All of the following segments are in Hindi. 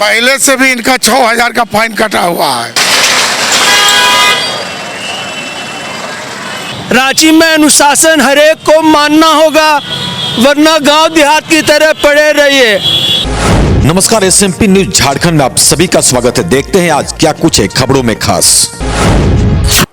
पहले से भी इनका 6,000 का फाइन कटा हुआ है। रांची में अनुशासन हरेक को मानना होगा, वरना गांव देहात की तरह पड़े रहिए। नमस्कार, SMP न्यूज झारखंड में आप सभी का स्वागत है। देखते हैं आज क्या कुछ है खबरों में खास।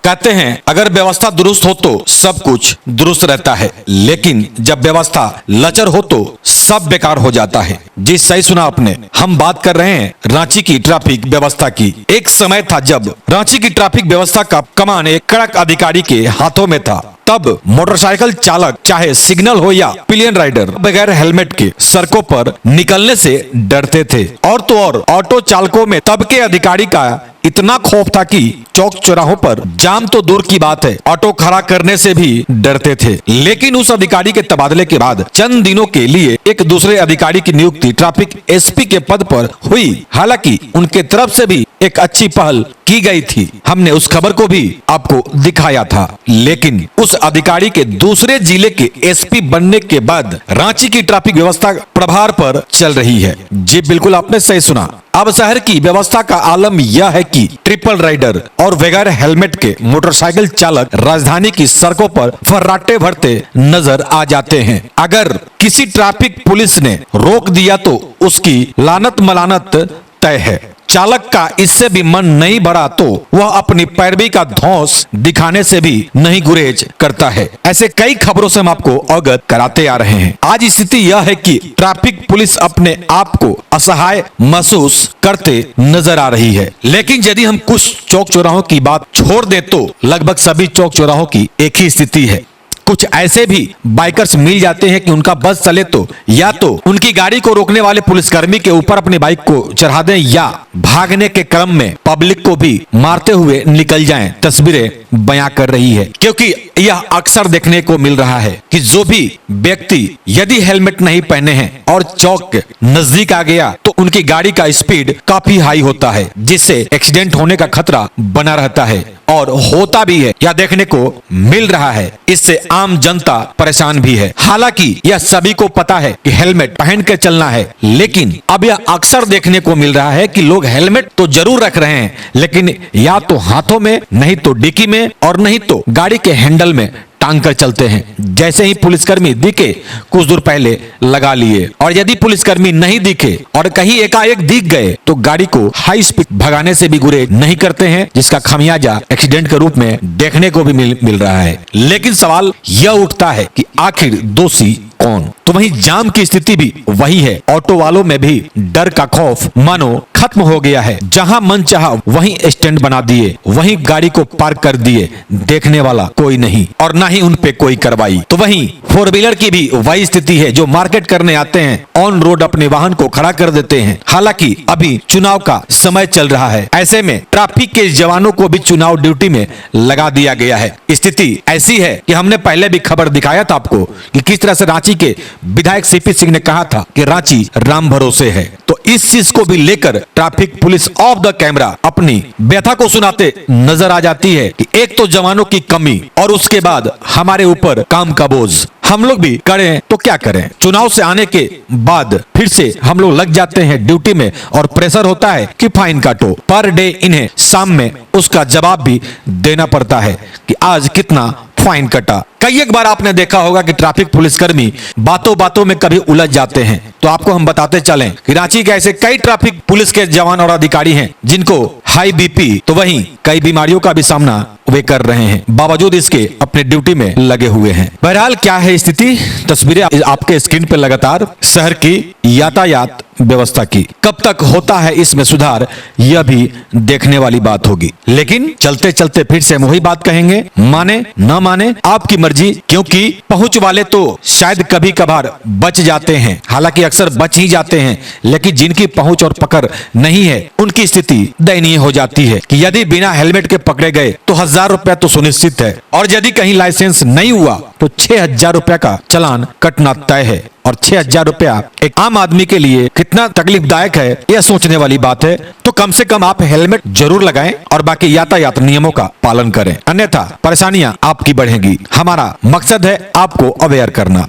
कहते हैं अगर व्यवस्था दुरुस्त हो तो सब कुछ दुरुस्त रहता है, लेकिन जब व्यवस्था लचर हो तो सब बेकार हो जाता है। जी सही सुना आपने, हम बात कर रहे हैं रांची की ट्रैफिक व्यवस्था की। एक समय था जब रांची की ट्रैफिक व्यवस्था का कमान एक कड़क अधिकारी के हाथों में था। तब मोटरसाइकिल चालक चाहे सिग्नल हो या पिलियन राइडर बगैर हेलमेट के सड़कों पर निकलने से डरते थे। और तो और ऑटो चालकों में तब के अधिकारी का इतना खौफ था कि चौक चौराहों पर जाम तो दूर की बात है, ऑटो खड़ा करने से भी डरते थे। लेकिन उस अधिकारी के तबादले के बाद चंद दिनों के लिए एक दूसरे अधिकारी की नियुक्ति ट्रैफिक SP के पद पर हुई। हालांकि उनके तरफ से भी एक अच्छी पहल की गई थी, हमने उस खबर को भी आपको दिखाया था। लेकिन उस अधिकारी के दूसरे जिले के SP बनने के बाद रांची की ट्रैफिक व्यवस्था प्रभार पर चल रही है। जी बिल्कुल आपने सही सुना। अब शहर की व्यवस्था का आलम यह है कि ट्रिपल राइडर और बगैर हेलमेट के मोटरसाइकिल चालक राजधानी की सड़कों पर फर्राटे भरते नजर आ जाते हैं। अगर किसी ट्रैफिक पुलिस ने रोक दिया तो उसकी लानत मलानत तय है। चालक का इससे भी मन नहीं भरा तो वह अपनी पैरवी का धौंस दिखाने से भी नहीं गुरेज करता है। ऐसे कई खबरों से हम आपको अवगत कराते आ रहे हैं। आज स्थिति यह है कि ट्रैफिक पुलिस अपने आप को असहाय महसूस करते नजर आ रही है। लेकिन यदि हम कुछ चौक चौराहों की बात छोड़ दें तो लगभग सभी चौक चौराहों की एक ही स्थिति है। कुछ ऐसे भी बाइकर्स मिल जाते हैं कि उनका बस चले तो या तो उनकी गाड़ी को रोकने वाले पुलिसकर्मी के ऊपर अपनी बाइक को चढ़ा दें या भागने के क्रम में पब्लिक को भी मारते हुए निकल जाएं। तस्वीरें बयां कर रही है, क्योंकि यह अक्सर देखने को मिल रहा है कि जो भी व्यक्ति यदि हेलमेट नहीं पहने हैं और चौक नजदीक आ गया तो उनकी गाड़ी का स्पीड काफी हाई होता है, जिससे एक्सीडेंट होने का खतरा बना रहता है और होता भी है, यह देखने को मिल रहा है। इससे आम जनता परेशान भी है। हालांकि यह सभी को पता है कि हेलमेट पहन के चलना है, लेकिन अब यह अक्सर देखने को मिल रहा है कि लोग हेलमेट तो जरूर रख रहे हैं, लेकिन या तो हाथों में, नहीं तो डिक्की में, और नहीं तो गाड़ी के हैंडल में टांग कर चलते हैं। जैसे ही पुलिसकर्मी दिखे कुछ दूर पहले लगा लिए, और यदि पुलिसकर्मी नहीं दिखे और कहीं एकाएक दिख गए तो गाड़ी को हाई स्पीड भगाने से भी गुरेज नहीं करते हैं, जिसका खामियाजा एक्सीडेंट के रूप में देखने को भी मिल रहा है। लेकिन सवाल यह उठता है कि आखिर दोषी कौन? तो वहीं जाम की स्थिति भी वही है। ऑटो वालों में भी डर का खौफ मानो खत्म हो गया है। जहां मन चाहा वहीं स्टैंड बना दिए, वहीं गाड़ी को पार्क कर दिए, देखने वाला कोई नहीं और ना ही उन पे कोई कार्रवाई। तो वहीं 4 व्हीलर की भी वही स्थिति है। जो मार्केट करने आते हैं ऑन रोड अपने वाहन को खड़ा कर देते हैं। हालांकि अभी चुनाव का समय चल रहा है, ऐसे में ट्रैफिक के जवानों को भी चुनाव ड्यूटी में लगा दिया गया है। स्थिति ऐसी है कि हमने पहले भी खबर दिखाया था आपको कि किस तरह से रांची के विधायक CP सिंह ने कहा था कि रांची राम भरोसे है। तो इस चीज को भी लेकर traffic police of the camera अपनी व्यथा को सुनाते नजर आ जाती है कि एक तो जवानों की कमी और उसके बाद हमारे ऊपर काम का बोझ। हम लोग भी करें तो क्या करें? चुनाव से आने के बाद फिर से हम लोग लग जाते हैं ड्यूटी में और प्रेशर होता है कि फाइन काटो। पर डे इन्हें शाम में उसका जवाब भी देना पड़ता है कि आज कितना फाइन कटा। कई एक बार आपने देखा होगा कि ट्रैफिक पुलिसकर्मी बातों बातों में कभी उलझ जाते हैं। तो आपको हम बताते चलें कि रांची के ऐसे कई ट्रैफिक पुलिस के जवान और अधिकारी हैं जिनको हाई BP तो वहीं कई बीमारियों का भी सामना वे कर रहे हैं, बावजूद इसके अपने ड्यूटी में लगे हुए हैं। बहरहाल क्या है स्थिति, तस्वीरें आपके स्क्रीन पर लगातार शहर की यातायात व्यवस्था की। कब तक होता है इसमें सुधार, यह भी देखने वाली बात होगी। लेकिन चलते चलते फिर से हम वही बात कहेंगे, माने न माने आपकी मर्जी, क्योंकि पहुंच वाले तो शायद कभी कभार बच जाते हैं। हालांकि अक्सर बच ही जाते हैं, लेकिन जिनकी पहुंच और पकड़ नहीं है उनकी स्थिति दयनीय हो जाती है कि यदि बिना हेलमेट के पकड़े गए तो 1000 रुपया तो सुनिश्चित है, और यदि कहीं लाइसेंस नहीं हुआ तो 6000 रुपया का चालान कटना तय है। और 6000 रुपया एक आम आदमी के लिए कितना तकलीफदायक है, यह सोचने वाली बात है। तो कम से कम आप हेलमेट जरूर लगाएं और बाकी यातायात नियमों का पालन करें, अन्यथा परेशानियां आपकी बढ़ेंगी। हमारा मकसद है आपको अवेयर करना।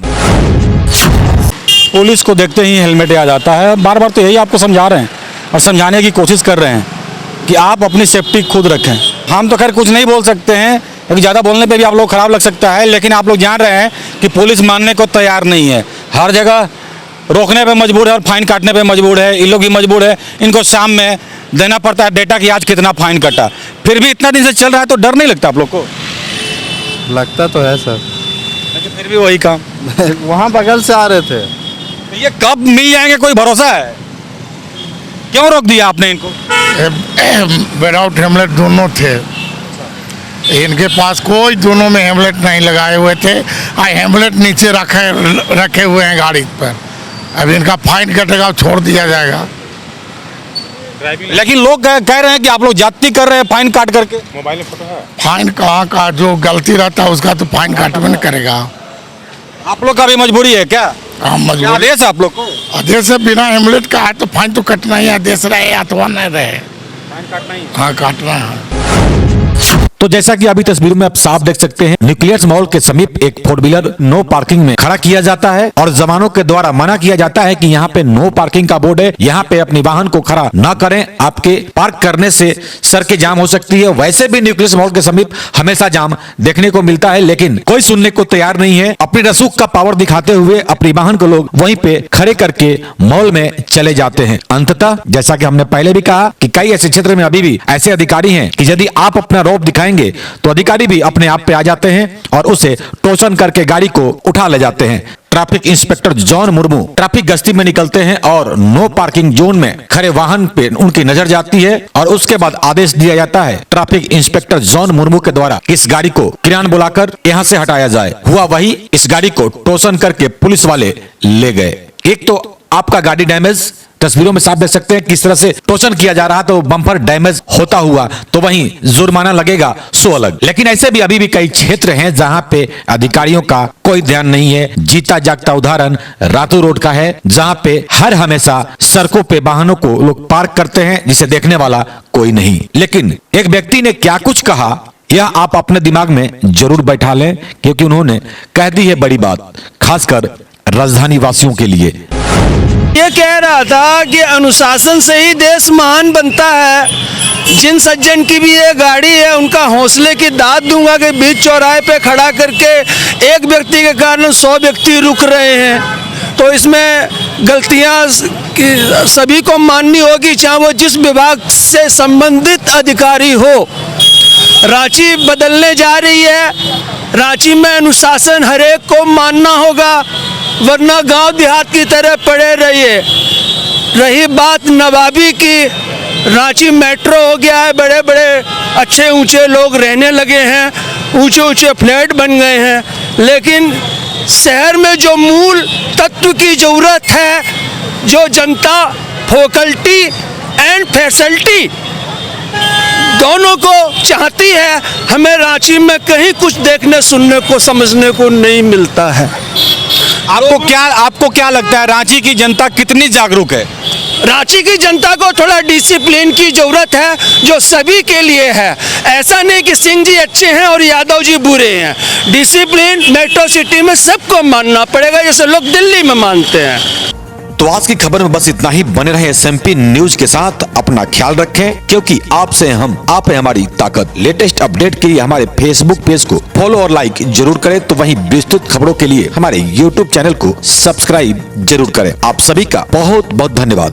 पुलिस को देखते ही हेलमेट आ जाता है। बार बार तो यही आपको समझा रहे हैं और समझाने की कोशिश कर रहे हैं कि आप अपनी सेफ्टी खुद रखें। हम तो खैर कुछ नहीं बोल सकते हैं क्योंकि ज़्यादा बोलने पे भी आप लोग खराब लग सकता है, लेकिन आप लोग जान रहे हैं कि पुलिस मानने को तैयार नहीं है। हर जगह रोकने पे मजबूर है और फाइन काटने पे मजबूर है। इन लोग भी मजबूर है, इनको शाम में देना पड़ता है डेटा कि आज कितना फाइन कटा। फिर भी इतना दिन से चल रहा है तो डर नहीं लगता आप लोग को? लगता तो है सर। लेकिन फिर भी वही काम। वहाँ बगल से आ रहे थे। तो ये कब मिल जाएंगे, कोई भरोसा है? क्यों रोक दिया आपने इनको? विदाउट हेमलेट दोनों थे, इनके पास कोई दोनों में हेमलेट नहीं लगाए हुए थे। हेमलेट नीचे रखे हुए हैं गाड़ी पर। अब इनका फाइन कटेगा, छोड़ दिया जाएगा। लेकिन लोग कह रहे हैं कि आप लोग जाति कर रहे हैं फाइन काट करके। मोबाइल में फोटो है। फाइन कहाँ का, जो गलती रहता है उसका तो फाइन काटवे नहीं करेगा। आप लोग का भी मजबूरी है क्या? हाँ, क्या मजबूर। आदेश है आप लोग को? आदेश से बिना हेमलेट का है तो फाइन तो कटना ही है। आदेश रहे अथवा नहीं रहे, फाइन काटना ही। हाँ काटना है। तो जैसा कि अभी तस्वीर में आप साफ देख सकते हैं, न्यूक्लियस मॉल के समीप एक फोर व्हीलर नो पार्किंग में खड़ा किया जाता है और जवानों के द्वारा मना किया जाता है कि यहाँ पे नो पार्किंग का बोर्ड है, यहाँ पे अपनी वाहन को खड़ा ना करें, आपके पार्क करने से सड़कें जाम हो सकती है। वैसे भी न्यूक्लियस मॉल के समीप हमेशा जाम देखने को मिलता है, लेकिन कोई सुनने को तैयार नहीं है। अपनी रसूख का पावर दिखाते हुए अपनी वाहन को लोग वहीं पे खड़े करके मॉल में चले जाते हैं। अंततः जैसा कि हमने पहले भी कहा कि कई ऐसे क्षेत्र में अभी भी ऐसे अधिकारी हैं कि यदि आप अपना रौब दिखाएंगे तो अधिकारी भी अपने आप पे आ जाते हैं और उसे टोचन करके गाड़ी को उठा ले जाते हैं। Traffic inspector John Murmu traffic गश्ती में निकलते हैं और नो पार्किंग जोन में खड़े वाहन पे उनकी नजर जाती है और उसके बाद आदेश दिया जाता है ट्रैफिक इंस्पेक्टर जॉन मुर्मू के द्वारा इस गाड़ी को किरान बुलाकर यहाँ से हटाया जाए। हुआ वही, इस गाड़ी को टोचन करके पुलिस वाले ले गए। एक तो आपका गाड़ी डैमेज, तस्वीरों में साफ देख सकते हैं किस तरह से टोचन किया जा रहा, तो बम्पर डैमेज होता हुआ तो वहीं जुर्माना लगेगा सो अलग। लेकिन ऐसे भी अभी भी कई क्षेत्र हैं जहां पे अधिकारियों का कोई ध्यान नहीं है। जीता जागता उदाहरण रातू रोड का है, जहां पे हर हमेशा सड़कों पे वाहनों को लोग पार्क करते हैं जिसे देखने वाला कोई नहीं। लेकिन एक व्यक्ति ने क्या कुछ कहा, यह आप अपने दिमाग में जरूर बैठा लें, क्योंकि उन्होंने कह दी है बड़ी बात, खासकर राजधानी वासियों के लिए। ये कह रहा था कि अनुशासन से ही देश महान बनता है। जिन सज्जन की भी ये गाड़ी है उनका हौसले की दाद दूंगा कि बीच चौराहे पे खड़ा करके एक व्यक्ति के कारण 100 व्यक्ति रुक रहे हैं, तो इसमें गलतियां सभी को माननी होगी, चाहे वो जिस विभाग से संबंधित अधिकारी हो। रांची बदलने जा रही है, रांची में अनुशासन हरेक को मानना होगा, वरना गांव देहात की तरह पड़े रहिए। रही बात नवाबी की, रांची मेट्रो हो गया है, बड़े बड़े अच्छे ऊंचे लोग रहने लगे हैं, ऊंचे ऊंचे फ्लैट बन गए हैं, लेकिन शहर में जो मूल तत्व की ज़रूरत है, जो जनता फैकल्टी एंड फैसिलिटी दोनों को चाहती है, हमें रांची में कहीं कुछ देखने सुनने को समझने को नहीं मिलता है। आपको क्या लगता है रांची की जनता कितनी जागरूक है? रांची की जनता को थोड़ा डिसिप्लिन की जरूरत है, जो सभी के लिए है। ऐसा नहीं कि सिंह जी अच्छे हैं और यादव जी बुरे हैं। डिसिप्लिन मेट्रो सिटी में सबको मानना पड़ेगा, जैसे लोग दिल्ली में मानते हैं। तो आज की खबर में बस इतना ही। बने रहे SMP न्यूज के साथ, अपना ख्याल रखें, क्योंकि आपसे हम, आप है हमारी ताकत। लेटेस्ट अपडेट के लिए हमारे फेसबुक पेज को फॉलो और लाइक जरूर करें, तो वहीं विस्तृत खबरों के लिए हमारे YouTube चैनल को सब्सक्राइब जरूर करें। आप सभी का बहुत बहुत धन्यवाद।